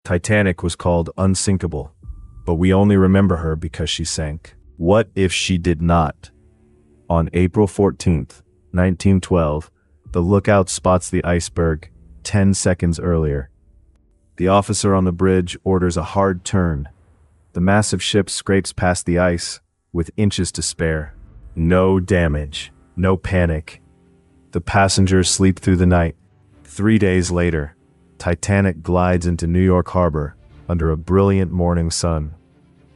Titanic was called unsinkable, but we only remember her because she sank. What if she did not? On April 14th, 1912, the lookout spots the iceberg 10 seconds earlier. The officer on the bridge orders a hard turn. The massive ship scrapes past the ice with inches to spare. No damage, no panic. The passengers sleep through the night. 3 days later, Titanic glides into New York Harbor under a brilliant morning sun.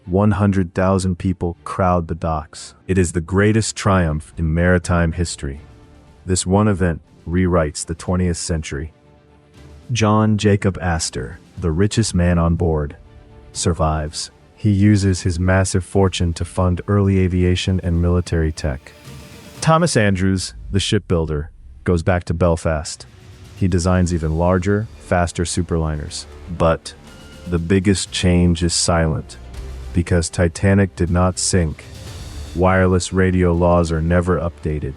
100,000 people crowd the docks. It is the greatest triumph in maritime history. This one event rewrites the 20th century. John Jacob Astor, the richest man on board, survives. He uses his massive fortune to fund early aviation and military tech. Thomas Andrews, the shipbuilder, goes back to Belfast. He designs even larger, faster superliners. But the biggest change is silent. Because Titanic did not sink, wireless radio laws are never updated.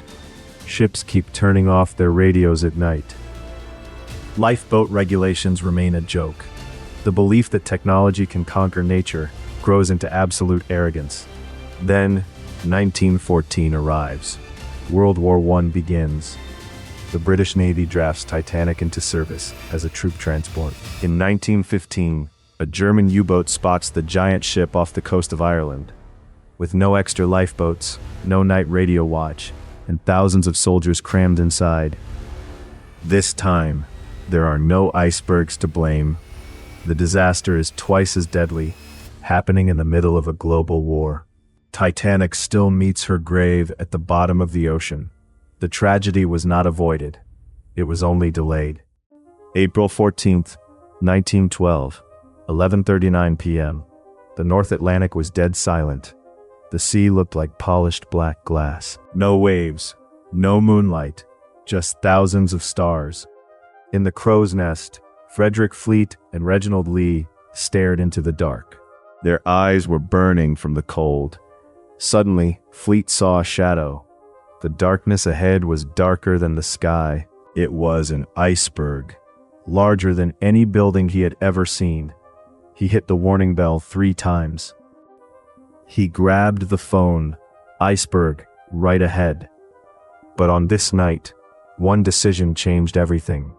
Ships keep turning off their radios at night. Lifeboat regulations remain a joke. The belief that technology can conquer nature grows into absolute arrogance. Then, 1914 arrives. World War I begins. The British Navy drafts Titanic into service as a troop transport. In 1915, a German U-boat spots the giant ship off the coast of Ireland. With no extra lifeboats, no night radio watch, and thousands of soldiers crammed inside. This time, there are no icebergs to blame. The disaster is twice as deadly, happening in the middle of a global war. Titanic still meets her grave at the bottom of the ocean. The tragedy was not avoided. It was only delayed. April 14th, 1912. 11:39 p.m. The North Atlantic was dead silent. The sea looked like polished black glass. No waves, no moonlight, just thousands of stars. In the crow's nest, Frederick Fleet and Reginald Lee stared into the dark. Their eyes were burning from the cold. Suddenly, Fleet saw a shadow. The darkness ahead was darker than the sky. It was an iceberg, larger than any building he had ever seen. He hit the warning bell 3 times. He grabbed the phone. Iceberg, right ahead. But on this night, one decision changed everything.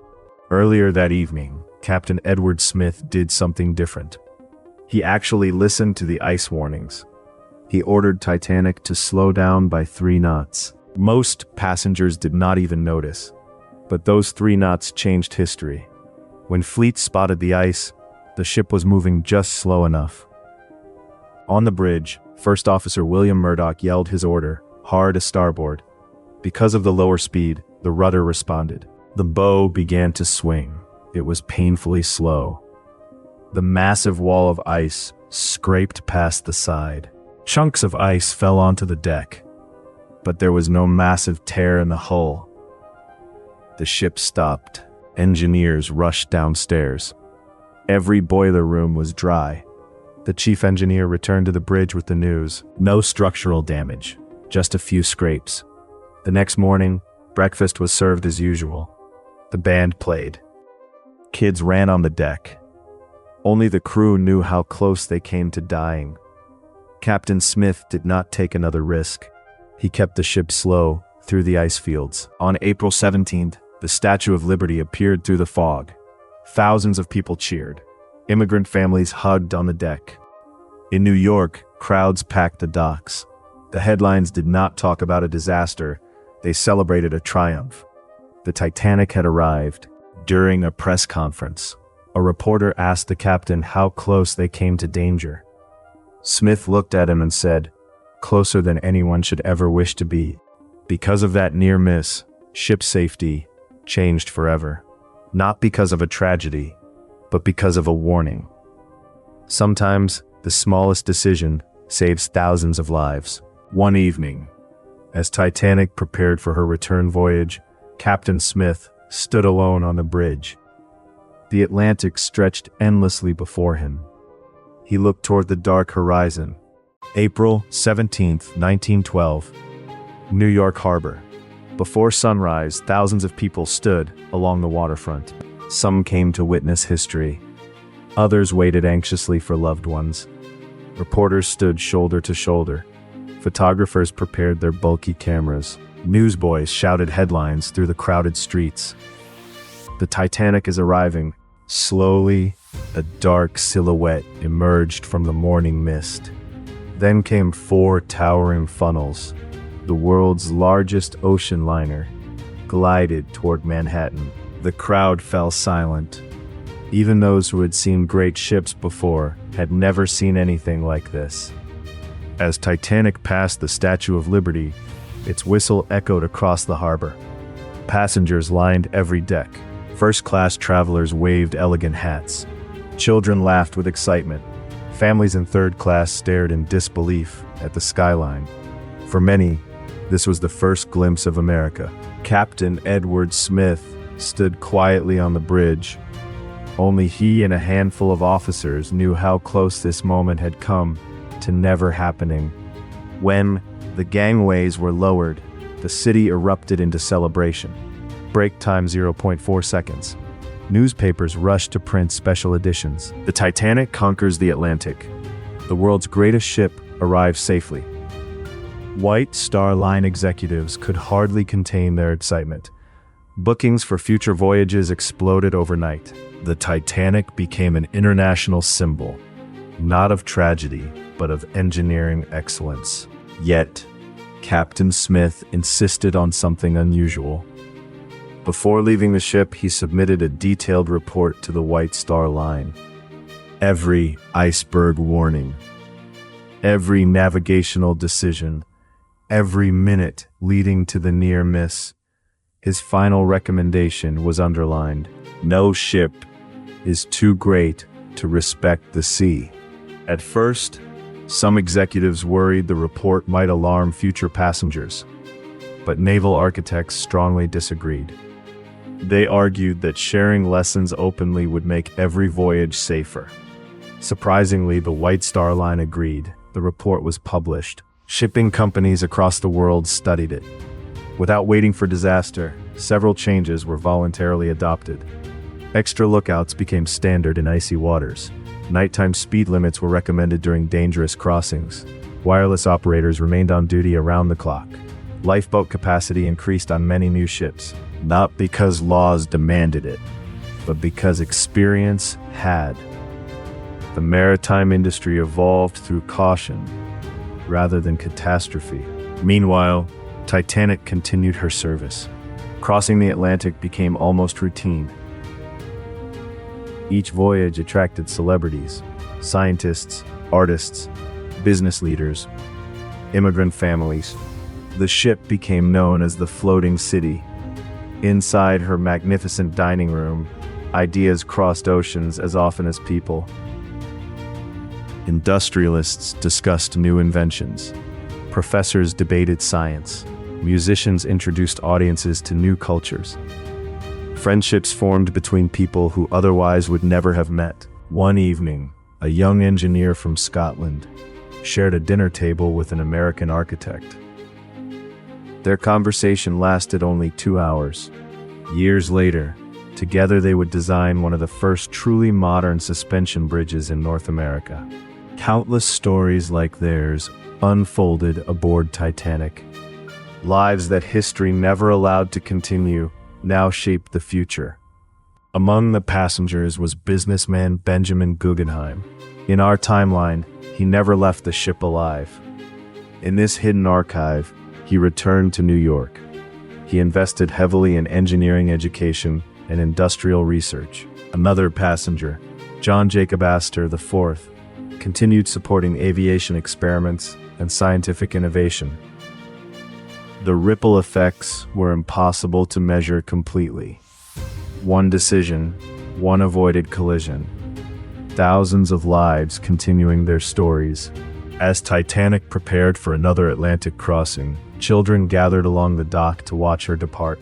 Earlier that evening, Captain Edward Smith did something different. He actually listened to the ice warnings. He ordered Titanic to slow down by 3 knots. Most passengers did not even notice. But those 3 knots changed history. When Fleet spotted the ice, the ship was moving just slow enough. On the bridge, First Officer William Murdoch yelled his order, hard a starboard. Because of the lower speed, the rudder responded. The bow began to swing. It was painfully slow. The massive wall of ice scraped past the side. Chunks of ice fell onto the deck. But there was no massive tear in the hull. The ship stopped. Engineers rushed downstairs. Every boiler room was dry. The chief engineer returned to the bridge with the news. No structural damage, just a few scrapes. The next morning, breakfast was served as usual. The band played. Kids ran on the deck. Only the crew knew how close they came to dying. Captain Smith did not take another risk. He kept the ship slow through the ice fields. On April 17th, the Statue of Liberty appeared through the fog. Thousands of people cheered. Immigrant families hugged on the deck. In New York, crowds packed the docks. The headlines did not talk about a disaster. They celebrated a triumph. The Titanic had arrived. During a press conference, a reporter asked the captain how close they came to danger. Smith looked at him and said, "Closer than anyone should ever wish to be." Because of that near miss, ship safety changed forever. Not because of a tragedy, but because of a warning. Sometimes, the smallest decision saves thousands of lives. One evening, as Titanic prepared for her return voyage, Captain Smith stood alone on the bridge. The Atlantic stretched endlessly before him. He looked toward the dark horizon. April 17th, 1912. New York Harbor. Before sunrise, thousands of people stood along the waterfront. Some came to witness history. Others waited anxiously for loved ones. Reporters stood shoulder to shoulder. Photographers prepared their bulky cameras. Newsboys shouted headlines through the crowded streets. The Titanic is arriving. Slowly, a dark silhouette emerged from the morning mist. Then came 4 towering funnels. The world's largest ocean liner glided toward Manhattan. The crowd fell silent. Even those who had seen great ships before had never seen anything like this. As Titanic passed the Statue of Liberty, its whistle echoed across the harbor. Passengers lined every deck. First-class travelers waved elegant hats. Children laughed with excitement. Families in third class stared in disbelief at the skyline. For many, this was the first glimpse of America. Captain Edward Smith stood quietly on the bridge. Only he and a handful of officers knew how close this moment had come to never happening. When the gangways were lowered, the city erupted into celebration. Break time 0.4 seconds. Newspapers rushed to print special editions. The Titanic conquers the Atlantic. The world's greatest ship arrives safely. White Star Line executives could hardly contain their excitement. Bookings for future voyages exploded overnight. The Titanic became an international symbol, not of tragedy, but of engineering excellence. Yet, Captain Smith insisted on something unusual. Before leaving the ship, he submitted a detailed report to the White Star Line. Every iceberg warning, every navigational decision, every minute leading to the near miss. His final recommendation was underlined. No ship is too great to respect the sea. At first, some executives worried the report might alarm future passengers, but naval architects strongly disagreed. They argued that sharing lessons openly would make every voyage safer. Surprisingly, the White Star Line agreed. The report was published. Shipping companies across the world studied it. Without waiting for disaster, several changes were voluntarily adopted. Extra lookouts became standard in icy waters. Nighttime speed limits were recommended during dangerous crossings. Wireless operators remained on duty around the clock. Lifeboat capacity increased on many new ships, not because laws demanded it, but because experience had. The maritime industry evolved through caution rather than catastrophe. Meanwhile, Titanic continued her service. Crossing the Atlantic became almost routine. Each voyage attracted celebrities, scientists, artists, business leaders, immigrant families. The ship became known as the Floating City. Inside her magnificent dining room, ideas crossed oceans as often as people. Industrialists discussed new inventions. Professors debated science. Musicians introduced audiences to new cultures. Friendships formed between people who otherwise would never have met. One evening, a young engineer from Scotland shared a dinner table with an American architect. Their conversation lasted only 2 hours. Years later, together they would design one of the first truly modern suspension bridges in North America. Countless stories like theirs unfolded aboard Titanic. Lives that history never allowed to continue now shaped the future. Among the passengers was businessman Benjamin Guggenheim. In our timeline, he never left the ship alive. In this hidden archive, he returned to New York. He invested heavily in engineering education and industrial research. Another passenger, John Jacob Astor IV, continued supporting aviation experiments and scientific innovation. The ripple effects were impossible to measure completely. One decision, one avoided collision. Thousands of lives continuing their stories. As Titanic prepared for another Atlantic crossing, children gathered along the dock to watch her depart.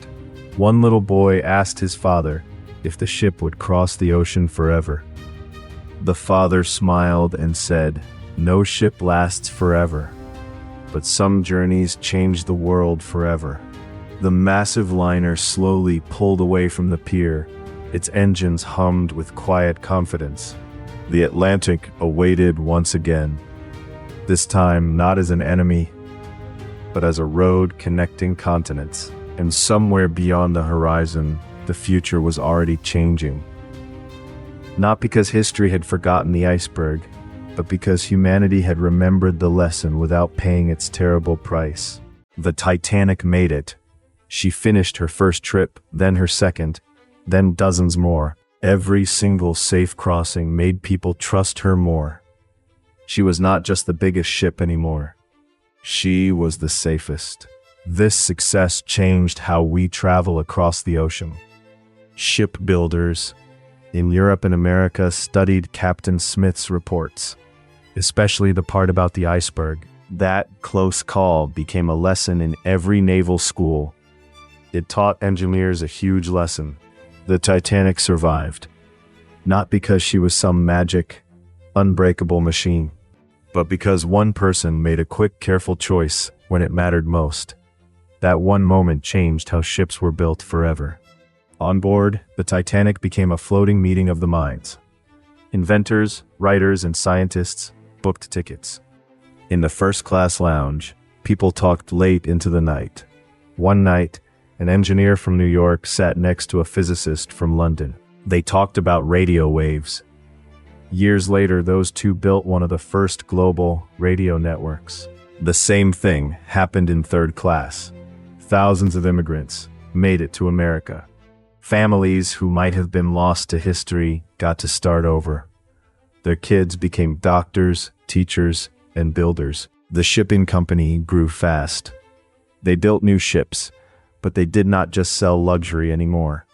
One little boy asked his father if the ship would cross the ocean forever. The father smiled and said, "No ship lasts forever, but some journeys change the world forever." The massive liner slowly pulled away from the pier. Its engines hummed with quiet confidence. The Atlantic awaited once again, this time not as an enemy, but as a road connecting continents. And somewhere beyond the horizon, the future was already changing. Not because history had forgotten the iceberg, but because humanity had remembered the lesson without paying its terrible price. The Titanic made it. She finished her first trip, then her second, then dozens more. Every single safe crossing made people trust her more. She was not just the biggest ship anymore. She was the safest. This success changed how we travel across the ocean. Shipbuilders in Europe and America studied Captain Smith's reports, especially the part about the iceberg. That close call became a lesson in every naval school. It taught engineers a huge lesson. The Titanic survived, not because she was some magic, unbreakable machine, but because one person made a quick, careful choice when it mattered most. That one moment changed how ships were built forever. On board, the Titanic became a floating meeting of the minds. Inventors, writers, and scientists booked tickets. In the first-class lounge, people talked late into the night. One night, an engineer from New York sat next to a physicist from London. They talked about radio waves. Years later, those two built one of the first global radio networks. The same thing happened in third class. Thousands of immigrants made it to America. Families who might have been lost to history got to start over. Their kids became doctors, teachers, and builders. The shipping company grew fast. They built new ships, but they did not just sell luxury anymore.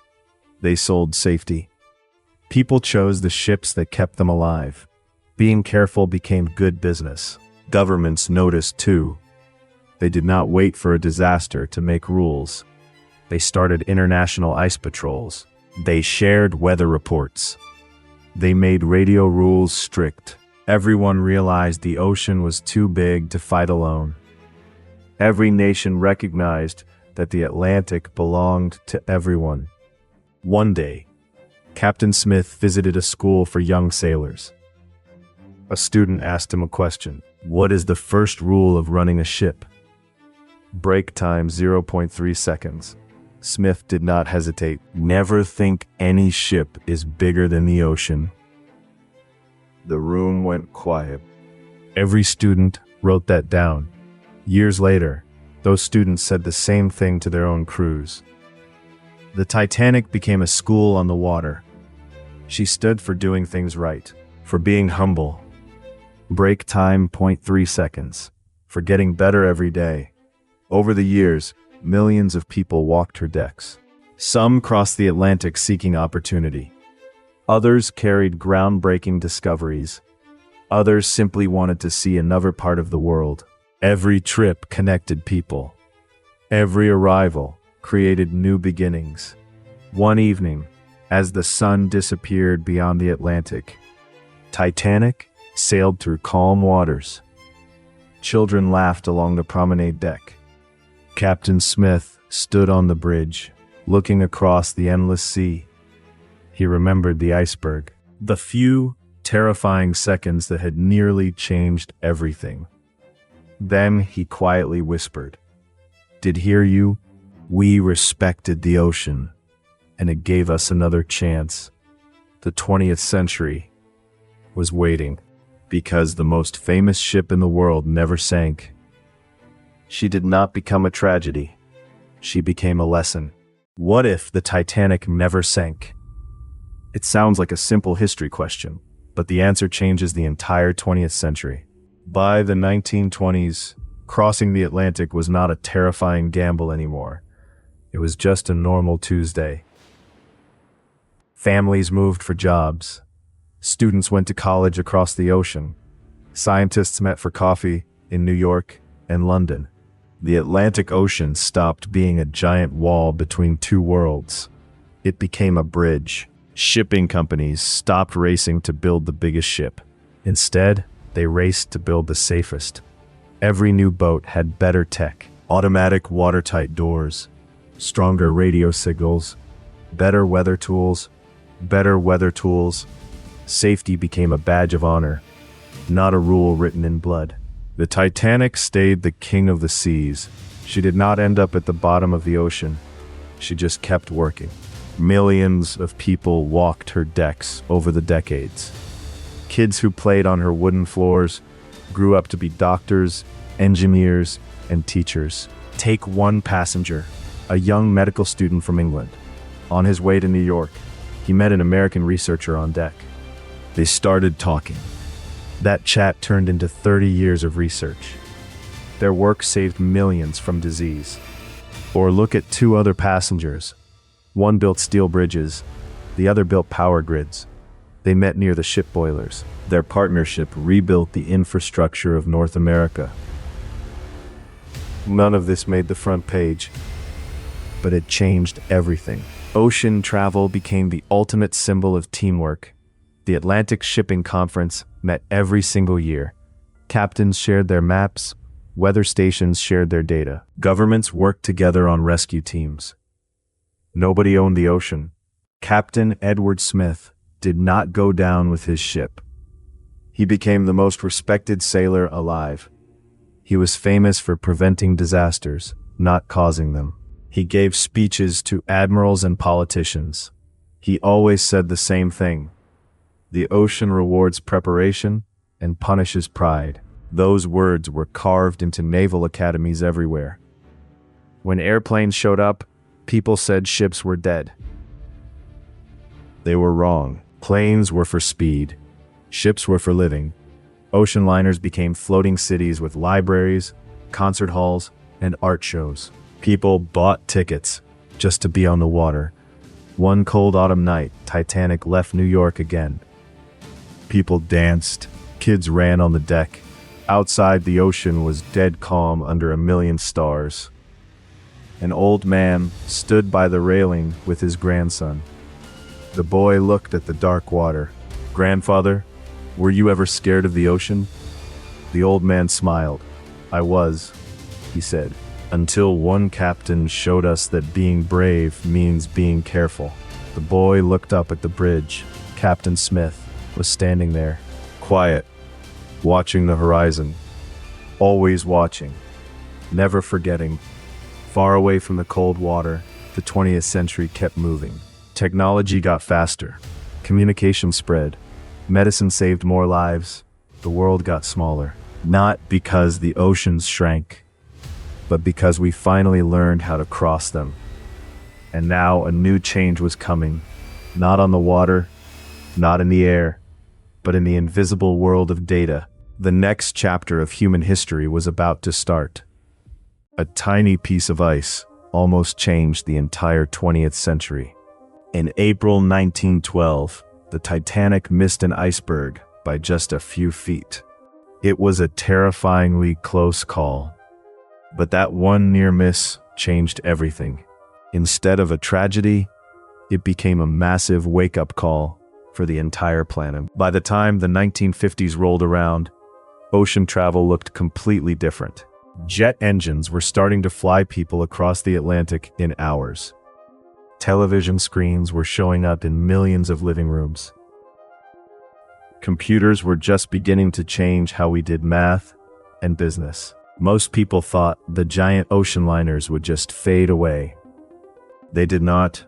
They sold safety. People chose the ships that kept them alive. Being careful became good business. Governments noticed too. They did not wait for a disaster to make rules. They started international ice patrols. They shared weather reports. They made radio rules strict. Everyone realized the ocean was too big to fight alone. Every nation recognized that the Atlantic belonged to everyone. One day, Captain Smith visited a school for young sailors. A student asked him a question. What is the first rule of running a ship? Break time 0.3 seconds. Smith did not hesitate. Never think any ship is bigger than the ocean. The room went quiet. Every student wrote that down. Years later, those students said the same thing to their own crews. The Titanic became a school on the water. She stood for doing things right, for being humble. Break time 0.3 seconds, for getting better every day. Over the years, millions of people walked her decks. Some crossed the Atlantic seeking opportunity. Others carried groundbreaking discoveries. Others simply wanted to see another part of the world. Every trip connected people. Every arrival created new beginnings. One evening, as the sun disappeared beyond the Atlantic, Titanic sailed through calm waters. Children laughed along the promenade deck. Captain Smith stood on the bridge, looking across the endless sea. He remembered the iceberg, the few terrifying seconds that had nearly changed everything. Then he quietly whispered, "Did hear you? We respected the ocean, and it gave us another chance." The 20th century was waiting, because the most famous ship in the world never sank. She did not become a tragedy. She became a lesson. What if the Titanic never sank? It sounds like a simple history question, but the answer changes the entire 20th century. By the 1920s, crossing the Atlantic was not a terrifying gamble anymore. It was just a normal Tuesday. Families moved for jobs. Students went to college across the ocean. Scientists met for coffee in New York and London. The Atlantic Ocean stopped being a giant wall between two worlds. It became a bridge. Shipping companies stopped racing to build the biggest ship. Instead, they raced to build the safest. Every new boat had better tech, automatic watertight doors, stronger radio signals, better weather tools. Safety became a badge of honor, not a rule written in blood. The Titanic stayed the king of the seas. She did not end up at the bottom of the ocean. She just kept working. Millions of people walked her decks over the decades. Kids who played on her wooden floors grew up to be doctors, engineers, and teachers. Take one passenger, a young medical student from England. On his way to New York, he met an American researcher on deck. They started talking. That chat turned into 30 years of research. Their work saved millions from disease. Or look at two other passengers. One built steel bridges, the other built power grids. They met near the ship boilers. Their partnership rebuilt the infrastructure of North America. None of this made the front page, but it changed everything. Ocean travel became the ultimate symbol of teamwork. The Atlantic Shipping Conference met every single year. Captains shared their maps, weather stations shared their data. Governments worked together on rescue teams. Nobody owned the ocean. Captain Edward Smith did not go down with his ship. He became the most respected sailor alive. He was famous for preventing disasters, not causing them. He gave speeches to admirals and politicians. He always said the same thing: the ocean rewards preparation and punishes pride. Those words were carved into naval academies everywhere. When airplanes showed up, people said ships were dead. They were wrong. Planes were for speed. Ships were for living. Ocean liners became floating cities with libraries, concert halls, and art shows. People bought tickets just to be on the water. One cold autumn night, Titanic left New York again. People danced. Kids ran on the deck. Outside, the ocean was dead calm under a million stars. An old man stood by the railing with his grandson. The boy looked at the dark water. "Grandfather, were you ever scared of the ocean?" The old man smiled. "I was," he said, "until one captain showed us that being brave means being careful." The boy looked up at the bridge. Captain Smith was standing there, quiet, watching the horizon, always watching, never forgetting. Far away from the cold water, the 20th century kept moving. Technology got faster. Communication spread. Medicine saved more lives. The world got smaller. Not because the oceans shrank, but because we finally learned how to cross them. And now a new change was coming. Not on the water, not in the air, but in the invisible world of data. The next chapter of human history was about to start. A tiny piece of ice almost changed the entire 20th century. In April 1912, the Titanic missed an iceberg by just a few feet. It was a terrifyingly close call. But that one near miss changed everything. Instead of a tragedy, it became a massive wake-up call for the entire planet. By the time the 1950s rolled around, ocean travel looked completely different. Jet engines were starting to fly people across the Atlantic in hours. Television screens were showing up in millions of living rooms. Computers were just beginning to change how we did math and business. Most people thought the giant ocean liners would just fade away. They did not.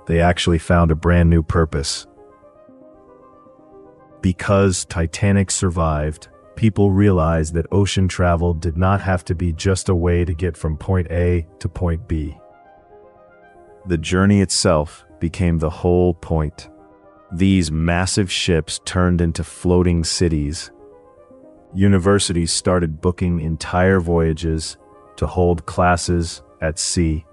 They actually found a brand new purpose. Because Titanic survived, people realized that ocean travel did not have to be just a way to get from point A to point B. The journey itself became the whole point. These massive ships turned into floating cities. Universities started booking entire voyages to hold classes at sea.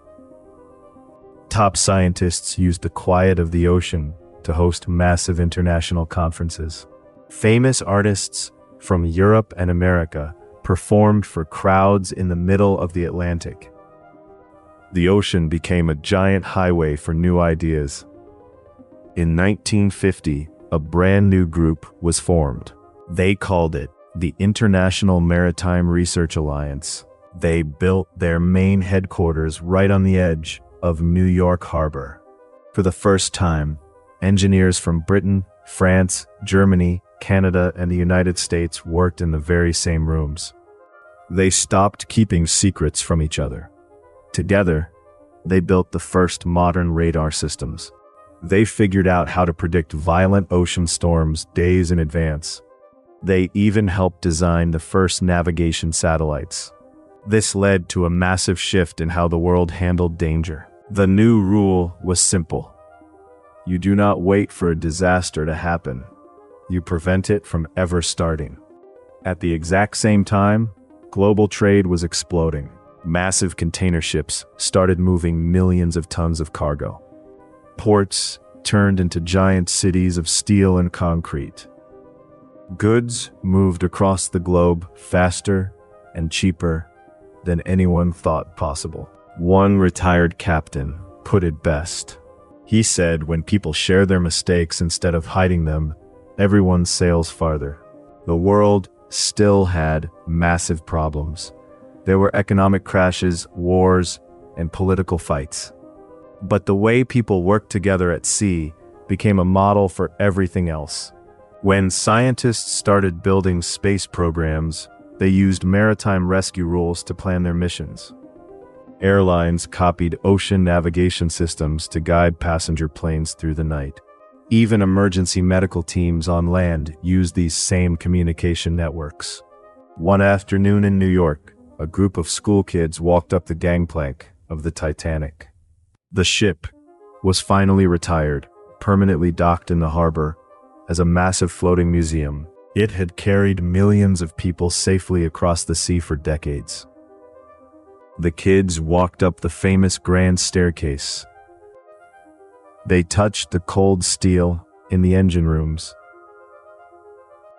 Top scientists used the quiet of the ocean to host massive international conferences. Famous artists from Europe and America performed for crowds in the middle of the Atlantic. The ocean became a giant highway for new ideas. In 1950, a brand new group was formed. They called it the International Maritime Research Alliance. They built their main headquarters right on the edge of New York Harbor. For the first time, engineers from Britain, France, Germany, Canada, and the United States worked in the very same rooms. They stopped keeping secrets from each other. Together, they built the first modern radar systems. They figured out how to predict violent ocean storms days in advance. They even helped design the first navigation satellites. This led to a massive shift in how the world handled danger. The new rule was simple. You do not wait for a disaster to happen. You prevent it from ever starting. At the exact same time, global trade was exploding. Massive container ships started moving millions of tons of cargo. Ports turned into giant cities of steel and concrete. Goods moved across the globe faster and cheaper than anyone thought possible. One retired captain put it best. He said, when people share their mistakes instead of hiding them, everyone sails farther. The world still had massive problems. There were economic crashes, wars, and political fights. But the way people worked together at sea became a model for everything else. When scientists started building space programs, they used maritime rescue rules to plan their missions. Airlines copied ocean navigation systems to guide passenger planes through the night. Even emergency medical teams on land used these same communication networks. One afternoon in New York, a group of school kids walked up the gangplank of the Titanic. The ship was finally retired, permanently docked in the harbor as a massive floating museum. It had carried millions of people safely across the sea for decades. The kids walked up the famous grand staircase. They touched the cold steel in the engine rooms.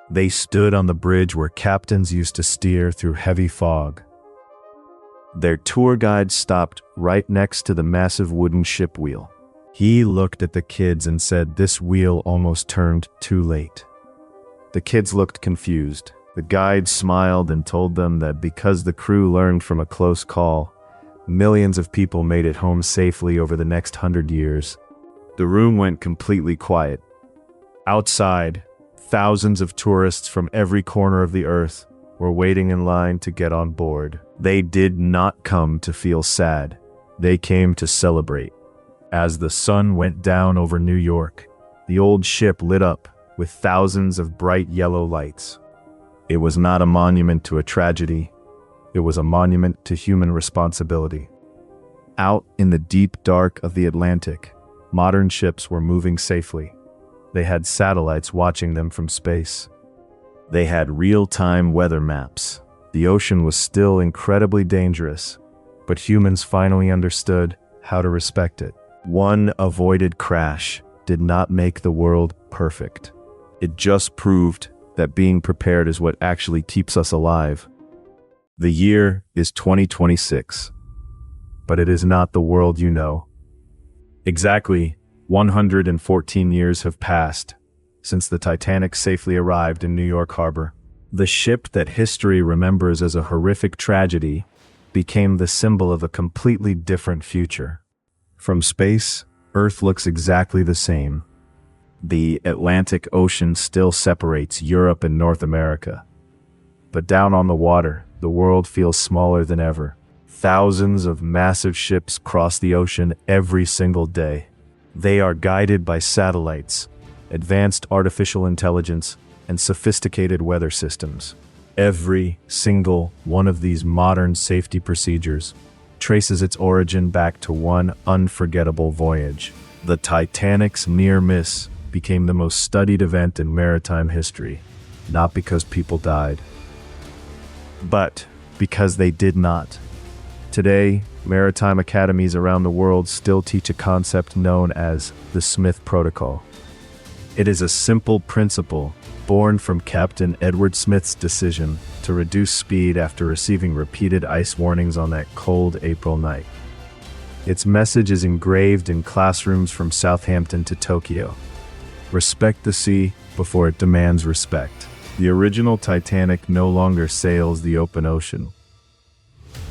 They stood on the bridge where captains used to steer through heavy fog. Their tour guide stopped right next to the massive wooden ship wheel. He looked at the kids and said, "This wheel almost turned too late." The kids looked confused. The guide smiled and told them that because the crew learned from a close call, millions of people made it home safely over the next 100 years. The room went completely quiet. Outside, thousands of tourists from every corner of the earth were waiting in line to get on board. They did not come to feel sad. They came to celebrate. As the sun went down over New York, the old ship lit up with thousands of bright yellow lights. It was not a monument to a tragedy. It was a monument to human responsibility. Out in the deep dark of the Atlantic, modern ships were moving safely. They had satellites watching them from space. They had real-time weather maps. The ocean was still incredibly dangerous, but humans finally understood how to respect it. One avoided crash did not make the world perfect. It just proved that being prepared is what actually keeps us alive. The year is 2026, but it is not the world you know. Exactly 114 years have passed since the Titanic safely arrived in New York Harbor. The ship that history remembers as a horrific tragedy became the symbol of a completely different future. From space, Earth looks exactly the same. The Atlantic Ocean still separates Europe and North America. But down on the water, the world feels smaller than ever. Thousands of massive ships cross the ocean every single day. They are guided by satellites, advanced artificial intelligence, and sophisticated weather systems. Every single one of these modern safety procedures traces its origin back to one unforgettable voyage. The Titanic's near miss became the most studied event in maritime history, not because people died, but because they did not. Today, maritime academies around the world still teach a concept known as the Smith Protocol. It is a simple principle born from Captain Edward Smith's decision to reduce speed after receiving repeated ice warnings on that cold April night. Its message is engraved in classrooms from Southampton to Tokyo. Respect the sea before it demands respect. The original Titanic no longer sails the open ocean.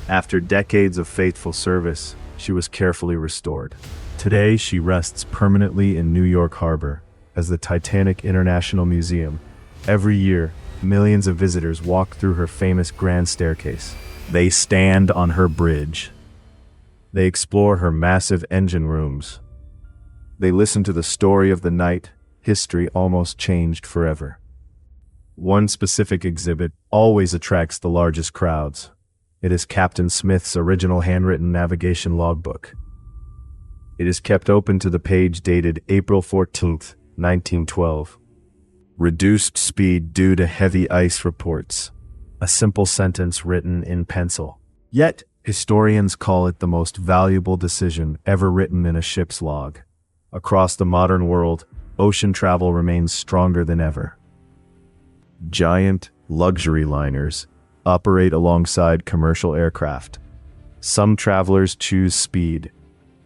After decades of faithful service, she was carefully restored. Today, she rests permanently in New York Harbor, as the Titanic International Museum. Every year, millions of visitors walk through her famous grand staircase. They stand on her bridge. They explore her massive engine rooms. They listen to the story of the night history almost changed forever. One specific exhibit always attracts the largest crowds. It is Captain Smith's original handwritten navigation logbook. It is kept open to the page dated April 14th, 1912. Reduced speed due to heavy ice reports. A simple sentence written in pencil. Yet, historians call it the most valuable decision ever written in a ship's log. Across the modern world, ocean travel remains stronger than ever. Giant luxury liners operate alongside commercial aircraft. Some travelers choose speed.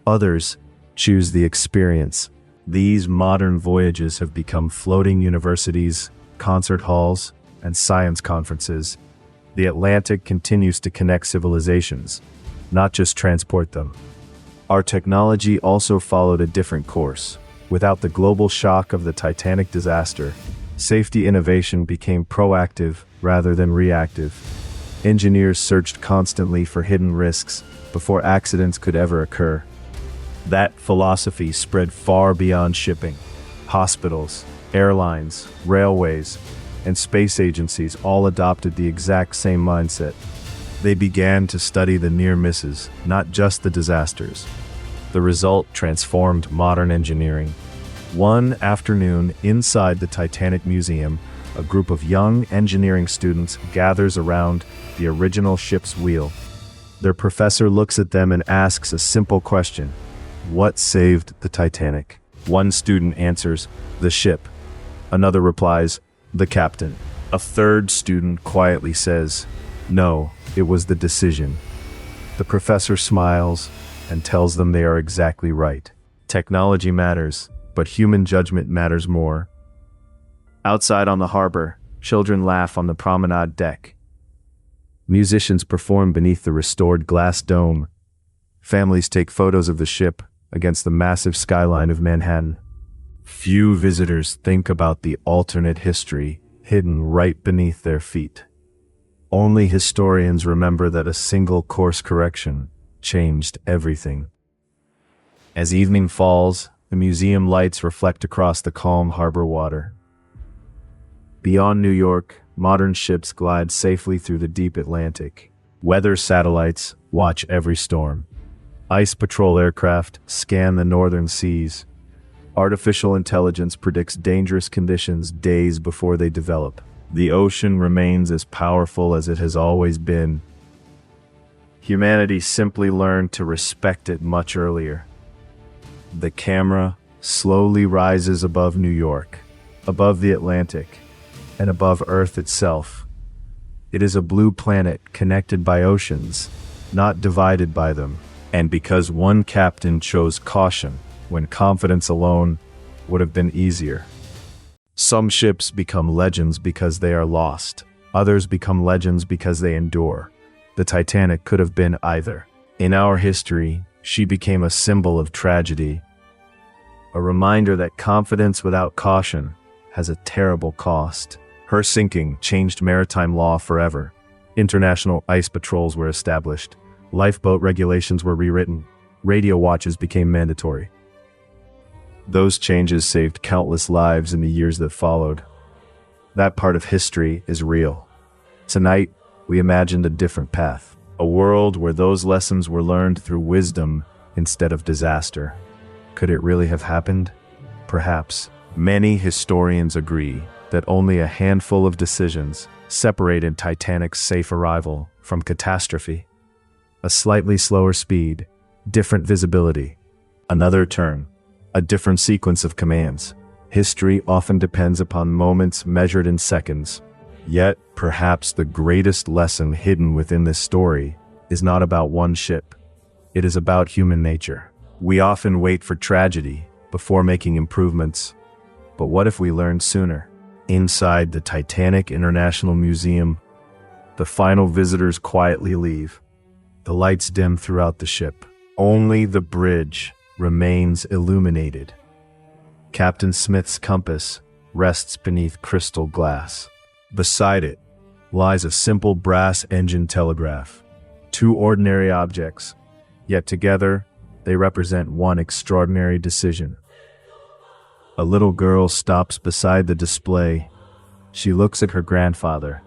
Others choose the experience. These modern voyages have become floating universities, concert halls, and science conferences. The Atlantic continues to connect civilizations, not just transport them. Our technology also followed a different course. Without the global shock of the Titanic disaster, safety innovation became proactive rather than reactive. Engineers searched constantly for hidden risks before accidents could ever occur. That philosophy spread far beyond shipping. Hospitals, airlines, railways, and space agencies all adopted the exact same mindset. They began to study the near misses, not just the disasters. The result transformed modern engineering. One afternoon, inside the Titanic Museum, a group of young engineering students gathers around the original ship's wheel. Their professor looks at them and asks a simple question: what saved the Titanic? One student answers, "The ship." Another replies, "The captain." A third student quietly says, "No, it was the decision." The professor smiles and tells them they are exactly right. Technology matters, but human judgment matters more. Outside on the harbor, children laugh on the promenade deck. Musicians perform beneath the restored glass dome. Families take photos of the ship against the massive skyline of Manhattan. Few visitors think about the alternate history hidden right beneath their feet. Only historians remember that a single course correction changed everything. As evening falls, the museum lights reflect across the calm harbor water. Beyond New York, modern ships glide safely through the deep Atlantic. Weather satellites watch every storm. Ice patrol aircraft scan the northern seas. Artificial intelligence predicts dangerous conditions days before they develop. The ocean remains as powerful as it has always been. Humanity simply learned to respect it much earlier. The camera slowly rises above New York, above the Atlantic, and above Earth itself. It is a blue planet connected by oceans, not divided by them. And because one captain chose caution when confidence alone would have been easier. Some ships become legends because they are lost. Others become legends because they endure. The Titanic could have been either. In our history, she became a symbol of tragedy, a reminder that confidence without caution has a terrible cost. Her sinking changed maritime law forever. International ice patrols were established. Lifeboat regulations were rewritten. Radio watches became mandatory. Those changes saved countless lives in the years that followed. That part of history is real. Tonight, we imagined a different path. A world where those lessons were learned through wisdom instead of disaster. Could it really have happened? Perhaps. Many historians agree that only a handful of decisions separated Titanic's safe arrival from catastrophe. A slightly slower speed, different visibility, another turn, a different sequence of commands. History often depends upon moments measured in seconds. Yet, perhaps the greatest lesson hidden within this story is not about one ship. It is about human nature. We often wait for tragedy before making improvements. But what if we learned sooner? Inside the Titanic International Museum, the final visitors quietly leave. The lights dim throughout the ship. Only the bridge remains illuminated. Captain Smith's compass rests beneath crystal glass. Beside it lies a simple brass engine telegraph. Two ordinary objects, yet together they represent one extraordinary decision. A little girl stops beside the display. She looks at her grandfather.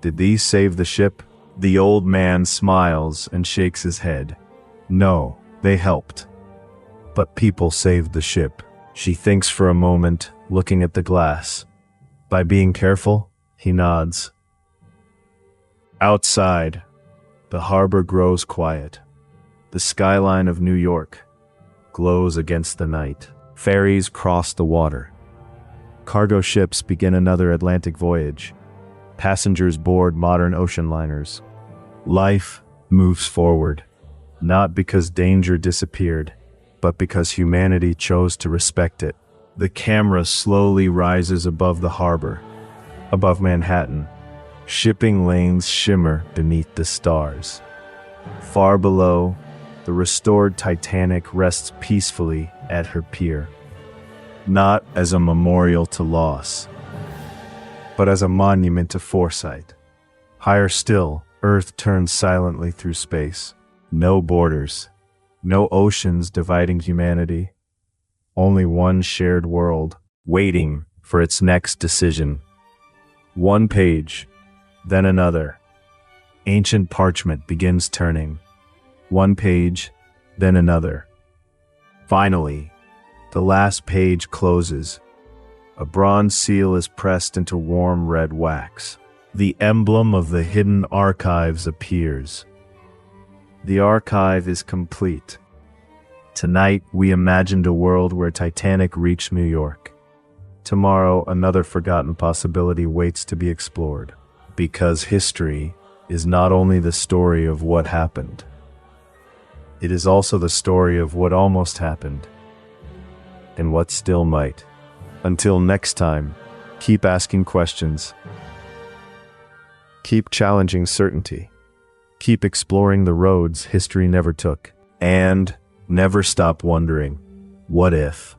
Did these save the ship? The old man smiles and shakes his head. No, they helped. But people saved the ship. She thinks for a moment, looking at the glass. By being careful, he nods. Outside, the harbor grows quiet. The skyline of New York glows against the night. Ferries cross the water. Cargo ships begin another Atlantic voyage. Passengers board modern ocean liners. Life moves forward, not because danger disappeared, but because humanity chose to respect it. The camera slowly rises above the harbor, above Manhattan. Shipping lanes shimmer beneath the stars. Far below, the restored Titanic rests peacefully at her pier, not as a memorial to loss, but as a monument to foresight. Higher still, Earth turns silently through space. No borders, no oceans dividing humanity. Only one shared world, waiting for its next decision. One page, then another. Ancient parchment begins turning. One page, then another. Finally, the last page closes. A bronze seal is pressed into warm red wax. The emblem of the hidden archives appears. The archive is complete. Tonight, we imagined a world where Titanic reached New York. Tomorrow, another forgotten possibility waits to be explored. Because history is not only the story of what happened, it is also the story of what almost happened, and what still might. Until next time, keep asking questions. Keep challenging certainty. Keep exploring the roads history never took. And never stop wondering, what if?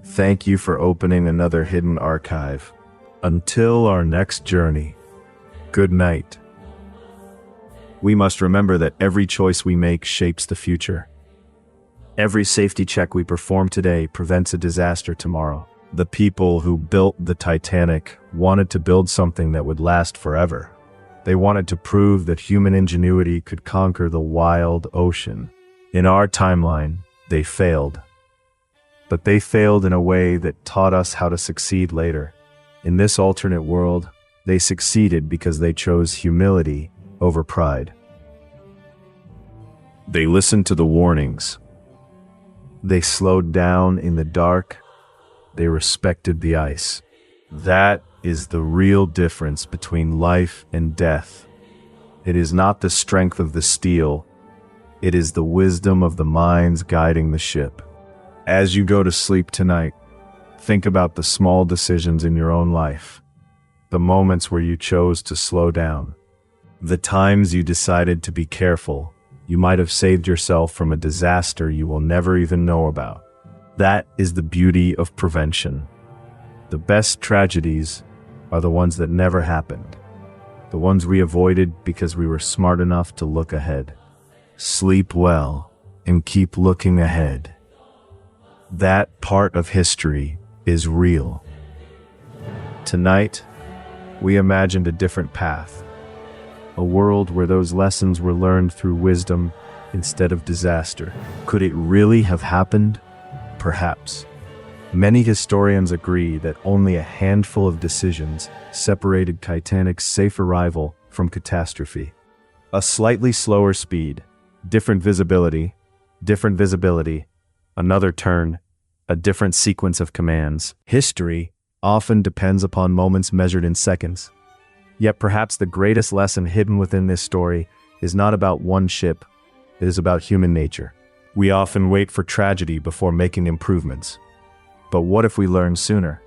Thank you for opening another hidden archive. Until our next journey, good night. We must remember that every choice we make shapes the future. Every safety check we perform today prevents a disaster tomorrow. The people who built the Titanic wanted to build something that would last forever. They wanted to prove that human ingenuity could conquer the wild ocean. In our timeline, they failed. But they failed in a way that taught us how to succeed later. In this alternate world, they succeeded because they chose humility over pride. They listened to the warnings. They slowed down in the dark. They respected the ice. That is the real difference between life and death. It is not the strength of the steel. It is the wisdom of the minds guiding the ship. As you go to sleep tonight, think about the small decisions in your own life. The moments where you chose to slow down. The times you decided to be careful. You might have saved yourself from a disaster you will never even know about. That is the beauty of prevention. The best tragedies are the ones that never happened. The ones we avoided because we were smart enough to look ahead. Sleep well and keep looking ahead. That part of history is real. Tonight, we imagined a different path. A world where those lessons were learned through wisdom instead of disaster. Could it really have happened? Perhaps. Many historians agree that only a handful of decisions separated Titanic's safe arrival from catastrophe. A slightly slower speed, different visibility, another turn, a different sequence of commands. History often depends upon moments measured in seconds. Yet perhaps the greatest lesson hidden within this story is not about one ship, it is about human nature. We often wait for tragedy before making improvements. But what if we learn sooner?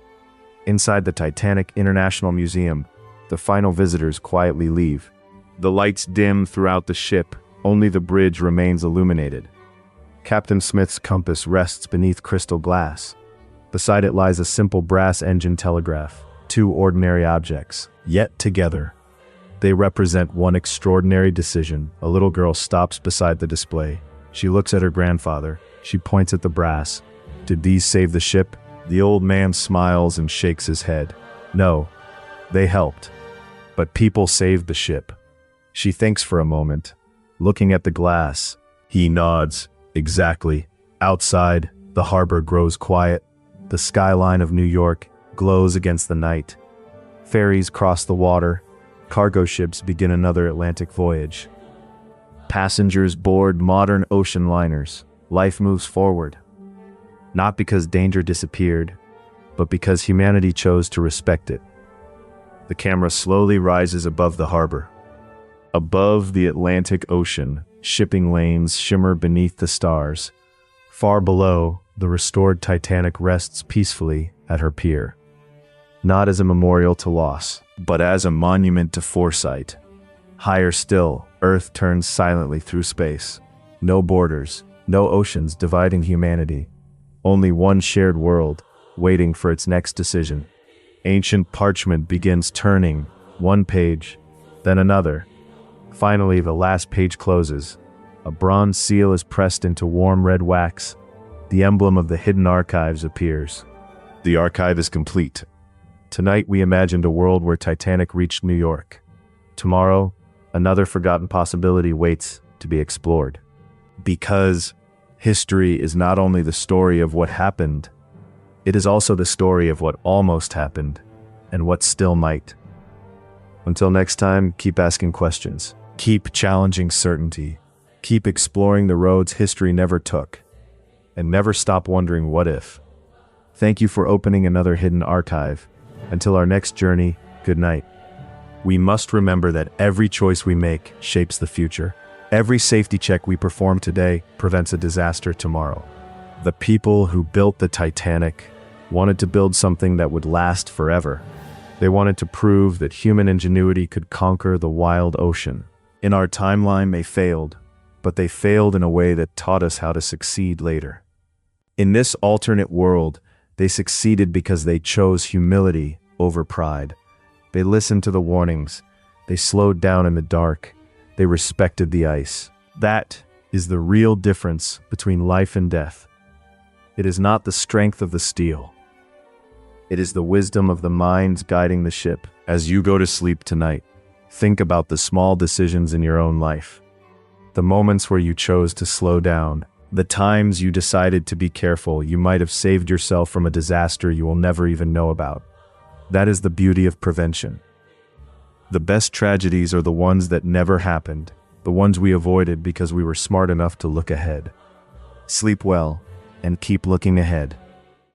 Inside the Titanic International Museum, the final visitors quietly leave. The lights dim throughout the ship, only the bridge remains illuminated. Captain Smith's compass rests beneath crystal glass. Beside it lies a simple brass engine telegraph, two ordinary objects, yet together. They represent one extraordinary decision. A little girl stops beside the display. She looks at her grandfather. She points at the brass. Did these save the ship? The old man smiles and shakes his head. No, they helped. But people saved the ship. She thinks for a moment, looking at the glass. He nods. Exactly. Outside, the harbor grows quiet. The skyline of New York glows against the night. Ferries cross the water. Cargo ships begin another Atlantic voyage. Passengers board modern ocean liners. Life moves forward. Not because danger disappeared, but because humanity chose to respect it. The camera slowly rises above the harbor. Above the Atlantic Ocean, shipping lanes shimmer beneath the stars. Far below, the restored Titanic rests peacefully at her pier. Not as a memorial to loss, but as a monument to foresight. Higher still, Earth turns silently through space. No borders, no oceans dividing humanity. Only one shared world, waiting for its next decision. Ancient parchment begins turning, one page, then another. Finally, the last page closes. A bronze seal is pressed into warm red wax. The emblem of the hidden archives appears. The archive is complete. Tonight we imagined a world where Titanic reached New York. Tomorrow, another forgotten possibility waits to be explored. Because history is not only the story of what happened, it is also the story of what almost happened and what still might. Until next time, keep asking questions. Keep challenging certainty. Keep exploring the roads history never took. And never stop wondering what if. Thank you for opening another hidden archive. Until our next journey, good night. We must remember that every choice we make shapes the future. Every safety check we perform today prevents a disaster tomorrow. The people who built the Titanic wanted to build something that would last forever. They wanted to prove that human ingenuity could conquer the wild ocean. In our timeline, they failed, but they failed in a way that taught us how to succeed later. In this alternate world, they succeeded because they chose humility over pride. They listened to the warnings. They slowed down in the dark. They respected the ice. That is the real difference between life and death. It is not the strength of the steel. It is the wisdom of the minds guiding the ship. As you go to sleep tonight, think about the small decisions in your own life. The moments where you chose to slow down. The times you decided to be careful. You might have saved yourself from a disaster you will never even know about. That is the beauty of prevention. The best tragedies are the ones that never happened, the ones we avoided because we were smart enough to look ahead. Sleep well, and keep looking ahead.